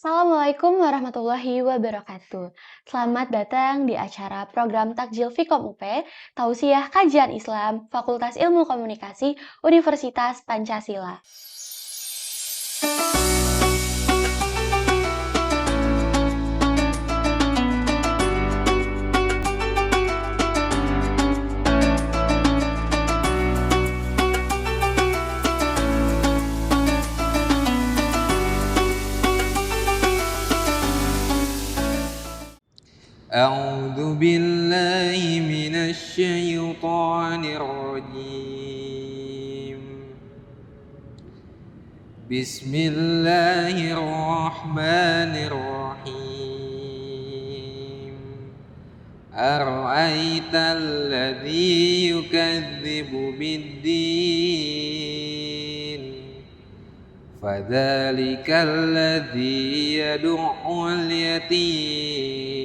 Assalamualaikum warahmatullahi wabarakatuh. Selamat datang di acara program Takjil Fikom UP, Tausiah Kajian Islam, Fakultas Ilmu Komunikasi, Universitas Pancasila. أعوذ بالله من الشيطان الرجيم. بسم الله الرحمن الرحيم. أرأيت الذي يكذب بالدين فذلك الذي يدع اليتيم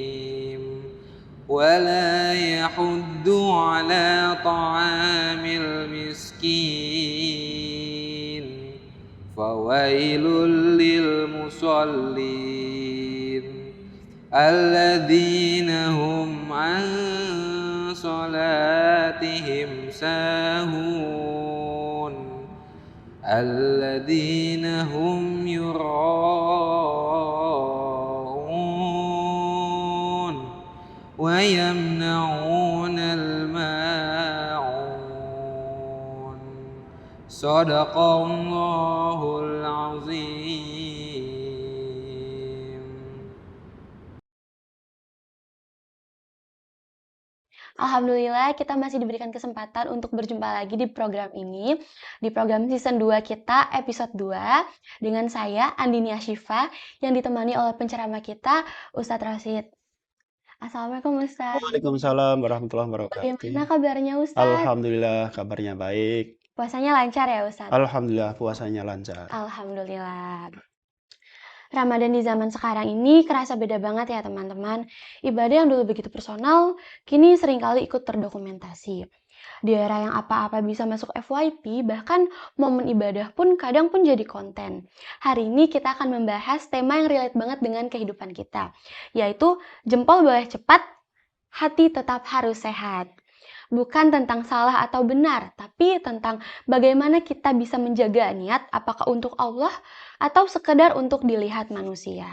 ولا يحض على طعام المسكين فويل للمصلين الذين هم عن صلاتهم ساهون الذين هم يراءون ويمنعون الماعون صدق الله العظيم. Alhamdulillah kita masih diberikan kesempatan untuk berjumpa lagi di program ini, di program season 2 kita episode 2 dengan saya Andini Ashifa yang ditemani oleh penceramah kita Ustadz Rasid. Assalamualaikum Ustadz. Waalaikumsalam warahmatullahi wabarakatuh. Bagaimana kabarnya Ustadz? Alhamdulillah kabarnya baik. Puasanya lancar ya Ustadz? Alhamdulillah puasanya lancar. Alhamdulillah. Ramadan di zaman sekarang ini kerasa beda banget ya teman-teman. Ibadah yang dulu begitu personal, kini seringkali ikut terdokumentasi. Di era yang apa-apa bisa masuk FYP, bahkan momen ibadah pun kadang pun jadi konten. Hari ini kita akan membahas tema yang relate banget dengan kehidupan kita, yaitu jempol boleh cepat, hati tetap harus sehat. Bukan tentang salah atau benar, tapi tentang bagaimana kita bisa menjaga niat, apakah untuk Allah atau sekedar untuk dilihat manusia.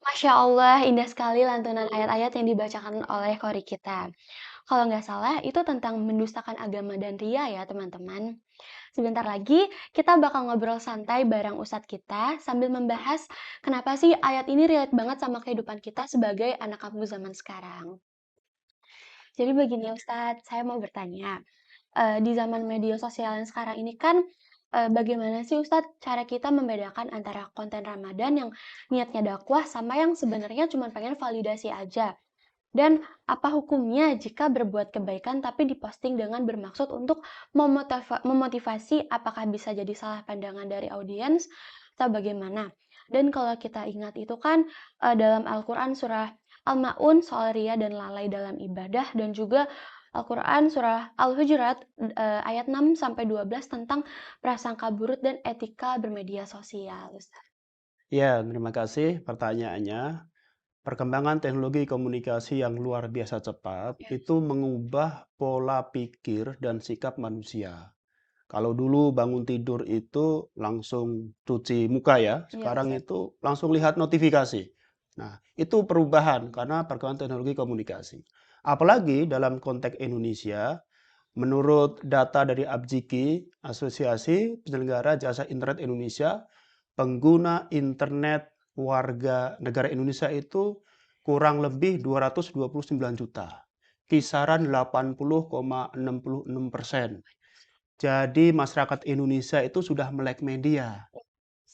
Masya Allah, indah sekali lantunan ayat-ayat yang dibacakan oleh Qori kita. Kalau nggak salah, itu tentang mendustakan agama dan ria ya teman-teman. Sebentar lagi, kita bakal ngobrol santai bareng Ustadz kita sambil membahas kenapa sih ayat ini relate banget sama kehidupan kita sebagai anak kampus zaman sekarang. Jadi begini Ustadz, saya mau bertanya, di zaman media sosial yang sekarang ini kan, bagaimana sih Ustadz cara kita membedakan antara konten Ramadan yang niatnya dakwah sama yang sebenarnya cuma pengen validasi aja? Dan apa hukumnya jika berbuat kebaikan tapi diposting dengan bermaksud untuk memotivasi, apakah bisa jadi salah pandangan dari audiens atau bagaimana? Dan kalau kita ingat itu kan dalam Al-Quran surah Al-Ma'un soal ria dan lalai dalam ibadah dan juga Al-Quran surah Al-Hujurat ayat 6-12 tentang prasangka buruk dan etika bermedia sosial. Ustaz. Ya, terima kasih pertanyaannya. Perkembangan teknologi komunikasi yang luar biasa cepat Ya. itu mengubah pola pikir dan sikap manusia. Kalau dulu bangun tidur itu langsung cuci muka ya, Iya, sekarang Ustaz. itu langsung lihat notifikasi. Nah, itu perubahan karena perkembangan teknologi komunikasi. Apalagi dalam konteks Indonesia, menurut data dari ABJIKI, Asosiasi Penyelenggara Jasa Internet Indonesia, pengguna internet warga negara Indonesia itu kurang lebih 229 juta, kisaran 80,66%. Jadi masyarakat Indonesia itu sudah melek media.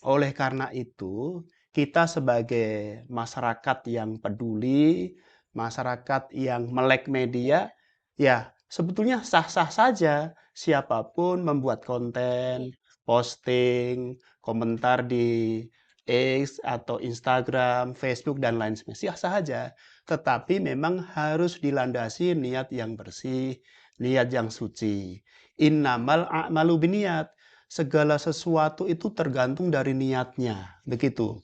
Oleh karena itu, kita sebagai masyarakat yang peduli, masyarakat yang melek media, ya sebetulnya sah-sah saja siapapun membuat konten, posting, komentar di X atau Instagram, Facebook, dan lain sebagainya. Sah saja. Tetapi memang harus dilandasi niat yang bersih, niat yang suci. Innamal a'malu biniat. segala sesuatu itu tergantung dari niatnya, begitu.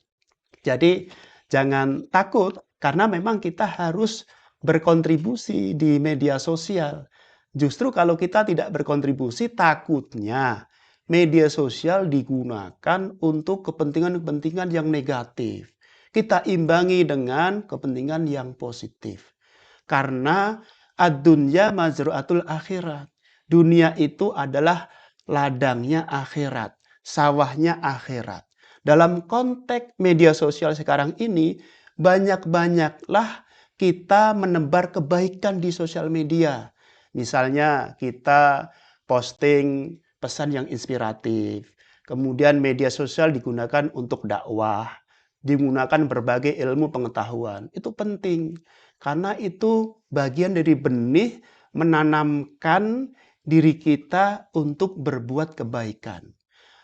Jadi jangan takut karena memang kita harus berkontribusi di media sosial. Justru kalau kita tidak berkontribusi, takutnya media sosial digunakan untuk kepentingan-kepentingan yang negatif. Kita imbangi dengan kepentingan yang positif. Karena ad-dunya mazru'atul akhirat. Dunia itu adalah ladangnya akhirat, sawahnya akhirat. Dalam konteks media sosial sekarang ini, banyak-banyaklah kita menebar kebaikan di sosial media. Misalnya kita posting pesan yang inspiratif. Kemudian media sosial digunakan untuk dakwah, digunakan berbagai ilmu pengetahuan. Itu penting karena itu bagian dari benih menanamkan diri kita untuk berbuat kebaikan.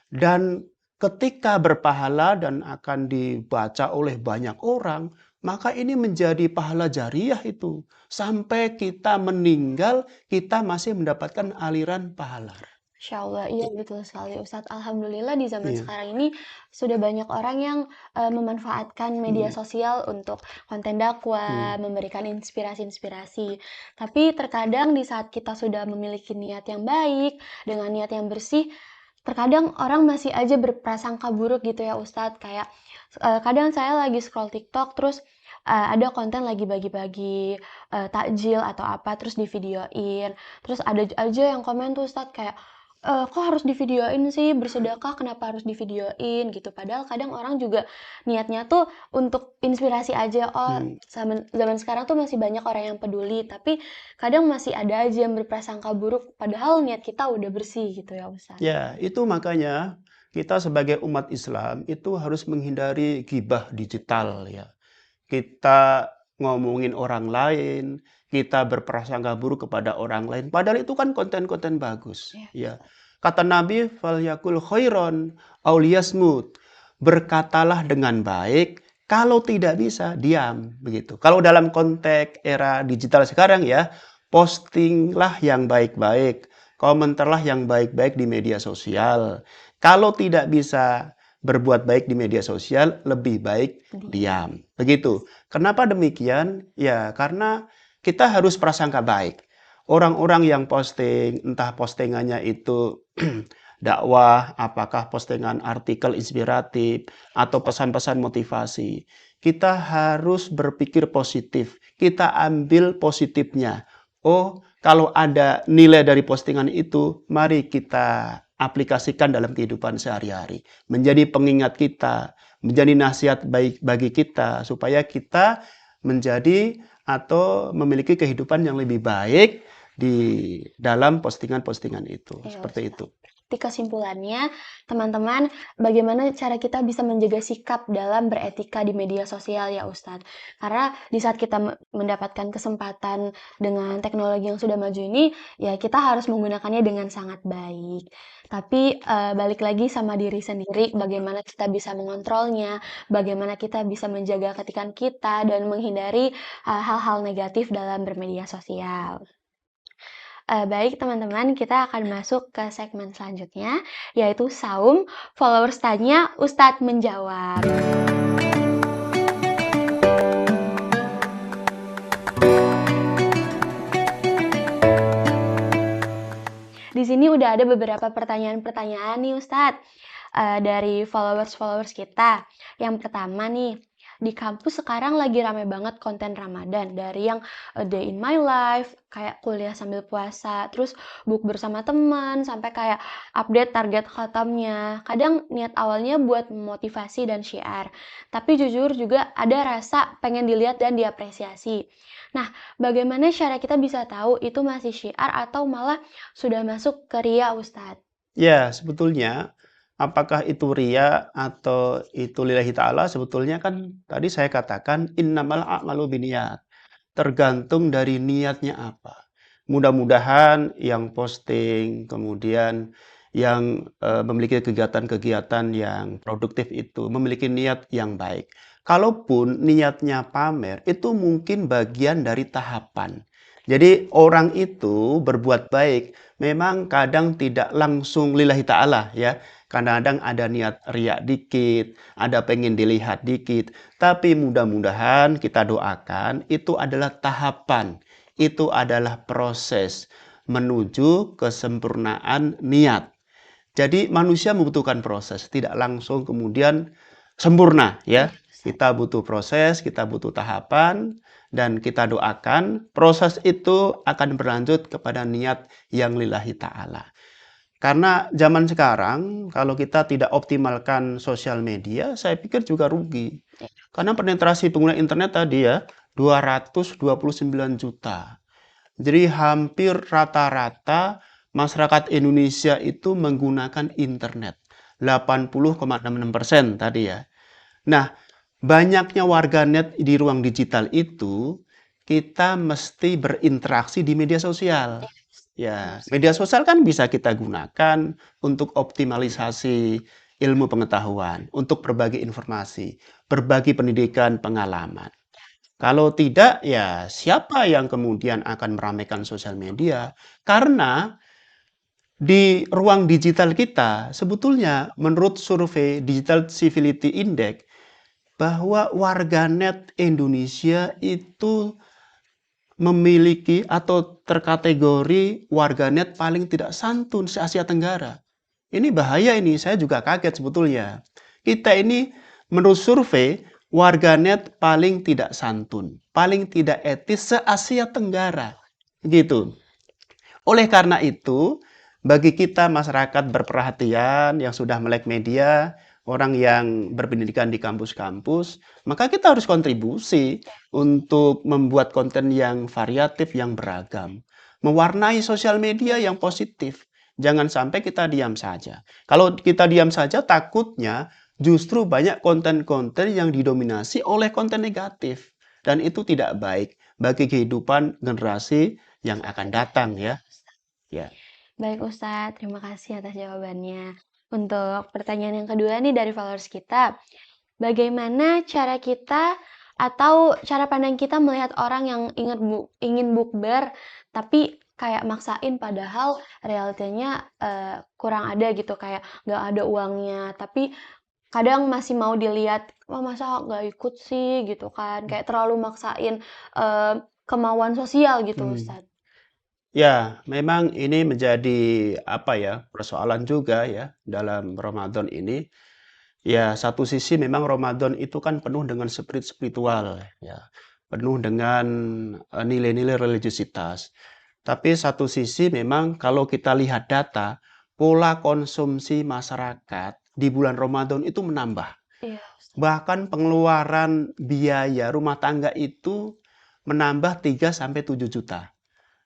Dan ketika berpahala dan akan dibaca oleh banyak orang, maka ini menjadi pahala jariah itu. Sampai kita meninggal, kita masih mendapatkan aliran pahala. Masya Allah, iya betul sekali Ustadz. Alhamdulillah di zaman Iya. sekarang ini sudah banyak orang yang memanfaatkan media sosial untuk konten dakwah, memberikan inspirasi-inspirasi. Tapi terkadang di saat kita sudah memiliki niat yang baik, dengan niat yang bersih, terkadang orang masih aja berprasangka buruk gitu ya Ustadz. Kayak kadang saya lagi scroll TikTok, terus ada konten lagi bagi-bagi takjil atau apa, terus divideoin. Terus ada aja yang komen tuh Ustadz kayak, kok harus divideoin sih, bersedekah kenapa harus divideoin gitu. Padahal kadang orang juga niatnya tuh untuk inspirasi aja. Oh, zaman sekarang tuh masih banyak orang yang peduli, tapi kadang masih ada aja yang berprasangka buruk, padahal niat kita udah bersih gitu ya Ustadz. Ya, itu makanya kita sebagai umat Islam itu harus menghindari ghibah digital ya. Kita ngomongin orang lain, kita berprasangka buruk kepada orang lain. Padahal itu kan konten-konten bagus. Ya. Kata Nabi, "Falyakul khairon aw liyasmut." Berkatalah dengan baik, kalau tidak bisa diam begitu. Kalau dalam konteks era digital sekarang ya, postinglah yang baik-baik, komentarlah yang baik-baik di media sosial. Kalau tidak bisa berbuat baik di media sosial, lebih baik diam. Begitu. Kenapa demikian? Ya, karena kita harus prasangka baik. Orang-orang yang posting, entah postingannya itu dakwah, apakah postingan artikel inspiratif, atau pesan-pesan motivasi. Kita harus berpikir positif. Kita ambil positifnya. Oh, kalau ada nilai dari postingan itu, mari kita aplikasikan dalam kehidupan sehari-hari. Menjadi pengingat kita, menjadi nasihat baik bagi kita, supaya kita menjadi atau memiliki kehidupan yang lebih baik di dalam postingan-postingan itu. Seperti itu. Di kesimpulannya, teman-teman, bagaimana cara kita bisa menjaga sikap dalam beretika di media sosial ya Ustadz? Karena di saat kita mendapatkan kesempatan dengan teknologi yang sudah maju ini, ya kita harus menggunakannya dengan sangat baik. Tapi balik lagi sama diri sendiri, bagaimana kita bisa mengontrolnya, bagaimana kita bisa menjaga ketikan kita, dan menghindari hal-hal negatif dalam bermedia sosial. Baik teman-teman, kita akan masuk ke segmen selanjutnya, yaitu Saum, followers tanya, Ustadz menjawab. Di sini udah ada beberapa pertanyaan-pertanyaan nih Ustadz, dari followers kita. Yang pertama nih, di kampus sekarang lagi rame banget konten Ramadan, dari yang a day in my life, kayak kuliah sambil puasa, terus bukber bersama teman, sampai kayak update target khatamnya. Kadang niat awalnya buat motivasi dan syiar, tapi jujur juga ada rasa pengen dilihat dan diapresiasi. Nah, bagaimana cara kita bisa tahu itu masih syiar atau malah sudah masuk ke riya, Ustadz? Ya, sebetulnya apakah itu riya atau itu lillahi ta'ala, sebetulnya kan tadi saya katakan innamal a'malu binniyat. Tergantung dari niatnya apa. Mudah-mudahan yang posting, kemudian yang memiliki kegiatan-kegiatan yang produktif itu memiliki niat yang baik. Kalaupun niatnya pamer, itu mungkin bagian dari tahapan. Jadi orang itu berbuat baik memang kadang tidak langsung lillahi ta'ala ya. Kadang-kadang ada niat riak dikit, ada pengen dilihat dikit. Tapi mudah-mudahan kita doakan itu adalah tahapan, itu adalah proses menuju kesempurnaan niat. Jadi manusia membutuhkan proses, tidak langsung kemudian sempurna ya. Iya, Ustaz. Kita butuh proses, kita butuh tahapan, dan kita doakan proses itu akan berlanjut kepada niat yang lillahi ta'ala. Karena zaman sekarang kalau kita tidak optimalkan sosial media, saya pikir juga rugi. Karena penetrasi pengguna internet tadi ya, 229 juta. Jadi hampir rata-rata masyarakat Indonesia itu menggunakan internet. 80,66% tadi ya. Nah, banyaknya warganet di ruang digital itu, kita mesti berinteraksi di media sosial. Ya, media sosial kan bisa kita gunakan untuk optimalisasi ilmu pengetahuan, untuk berbagi informasi, berbagi pendidikan, pengalaman. Kalau tidak, ya siapa yang kemudian akan meramaikan sosial media? Karena di ruang digital kita, sebetulnya menurut survei Digital Civility Index, bahwa warganet Indonesia itu memiliki atau terkategori warganet paling tidak santun se-Asia Tenggara. Ini bahaya ini, saya juga kaget sebetulnya. Kita ini menurut survei warganet paling tidak santun, paling tidak etis se-Asia Tenggara. Gitu. Oleh karena itu, bagi kita masyarakat berperhatian yang sudah melek media, orang yang berpendidikan di kampus-kampus, maka kita harus kontribusi untuk membuat konten yang variatif, yang beragam. Mewarnai sosial media yang positif. Jangan sampai kita diam saja. Kalau kita diam saja, takutnya justru banyak konten-konten yang didominasi oleh konten negatif. Dan itu tidak baik bagi kehidupan generasi yang akan datang ya. Ya. Baik Ustadz, terima kasih atas jawabannya. Untuk pertanyaan yang kedua nih dari followers kita, bagaimana cara kita atau cara pandang kita melihat orang yang ingin bukber tapi kayak maksain padahal realitanya kurang ada gitu, kayak nggak ada uangnya, tapi kadang masih mau dilihat, wah masa nggak ikut sih gitu kan, kayak terlalu maksain kemauan sosial gitu Hmm. Ustadz. Ya, memang ini menjadi apa ya, persoalan juga ya dalam Ramadan ini. Ya, satu sisi memang Ramadan itu kan penuh dengan spirit spiritual ya, penuh dengan nilai-nilai religiusitas. Tapi satu sisi memang kalau kita lihat data, pola konsumsi masyarakat di bulan Ramadan itu menambah. Iya, Bahkan pengeluaran biaya rumah tangga itu menambah 3 sampai 7 juta.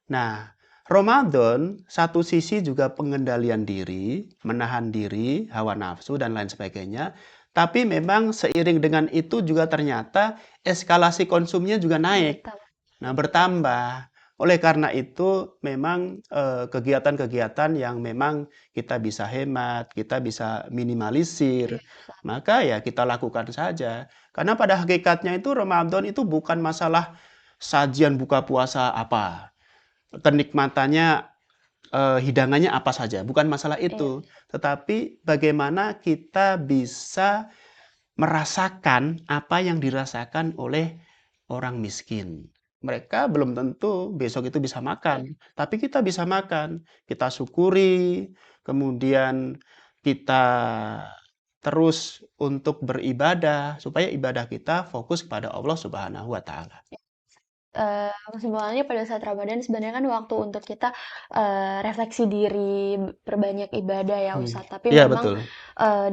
Nah, Ramadan satu sisi juga pengendalian diri, menahan diri, hawa nafsu dan lain sebagainya. Tapi memang seiring dengan itu juga ternyata eskalasi konsumnya juga naik. betul. Nah, bertambah. Oleh karena itu memang kegiatan-kegiatan yang memang kita bisa hemat, kita bisa minimalisir, maka ya kita lakukan saja. Karena pada hakikatnya itu Ramadan itu bukan masalah sajian buka puasa apa, kenikmatannya, hidangannya apa saja, bukan masalah Iya, itu. Tetapi bagaimana kita bisa merasakan apa yang dirasakan oleh orang miskin. Mereka belum tentu besok itu bisa makan, tapi kita bisa makan. Kita syukuri, kemudian kita terus untuk beribadah, supaya ibadah kita fokus kepada Allah Subhanahu wa Ta'ala. kesimpulannya pada saat Ramadan sebenarnya kan waktu untuk kita, refleksi diri, perbanyak ibadah ya Ustadz. Tapi Iya memang, betul.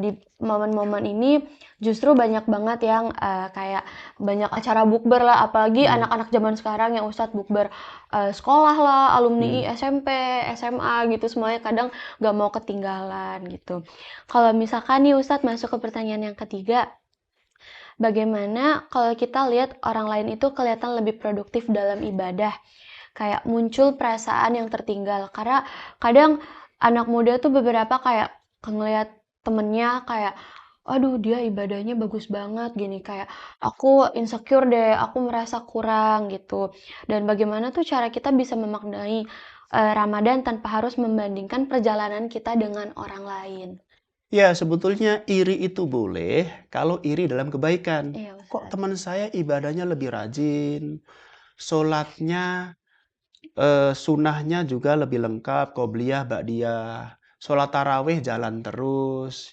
di momen-momen ini justru banyak banget yang, kayak banyak acara bukber lah, apalagi anak-anak zaman sekarang yang Ustadz bukber, sekolah lah, alumni SMP, SMA gitu, semuanya kadang nggak mau ketinggalan gitu. Kalau misalkan nih Ustadz masuk ke pertanyaan yang ketiga, bagaimana kalau kita lihat orang lain itu kelihatan lebih produktif dalam ibadah? Kayak muncul perasaan yang tertinggal. Karena kadang anak muda tuh beberapa kayak ngeliat temennya kayak "Aduh dia ibadahnya bagus banget gini, kayak aku insecure deh, aku merasa kurang," gitu. Dan bagaimana tuh cara kita bisa memaknai, Ramadan tanpa harus membandingkan perjalanan kita dengan orang lain? Ya, sebetulnya iri itu boleh kalau iri dalam kebaikan. Iya Kok Ustaz. teman saya ibadahnya lebih rajin, sholatnya, sunnahnya juga lebih lengkap, qobliyah, ba'diyah, sholat tarawih jalan terus,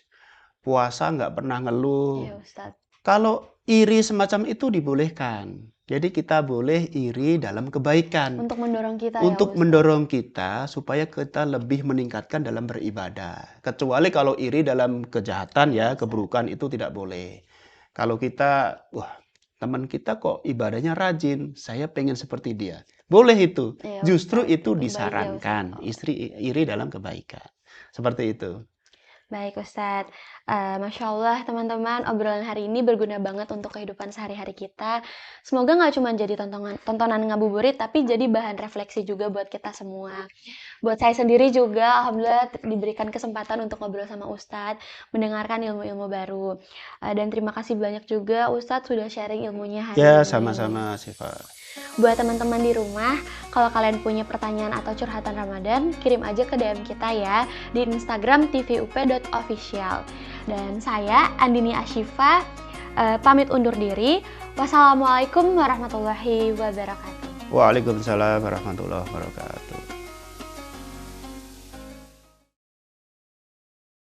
puasa nggak pernah Iya ngeluh. Ustaz. Kalau iri semacam itu dibolehkan. Jadi kita boleh iri dalam kebaikan. Untuk mendorong kita ya Untuk Ustaz. mendorong kita supaya kita lebih meningkatkan dalam beribadah. Kecuali kalau iri dalam kejahatan Iya ya, Ustaz. keburukan itu tidak boleh. Kalau kita, wah teman kita kok ibadahnya rajin, saya pengen seperti dia. Boleh itu. Iya Justru Ustaz, itu itu baik ya Ustaz. disarankan. Istri iri dalam kebaikan. Seperti itu. Baik Ustadz, Masya Allah teman-teman obrolan hari ini berguna banget untuk kehidupan sehari-hari kita. Semoga nggak cuma jadi tontonan ngabuburit, tapi jadi bahan refleksi juga buat kita semua. Buat saya sendiri juga, alhamdulillah diberikan kesempatan untuk ngobrol sama Ustadz, mendengarkan ilmu-ilmu baru. Dan terima kasih banyak juga Ustadz sudah sharing ilmunya hari Ya, ini. sama-sama Siva. Buat teman-teman di rumah, kalau kalian punya pertanyaan atau curhatan Ramadan, kirim aja ke DM kita ya di Instagram tvup.official. Dan saya Andini Ashifa pamit undur diri. Wassalamualaikum warahmatullahi wabarakatuh. Waalaikumsalam warahmatullahi wabarakatuh.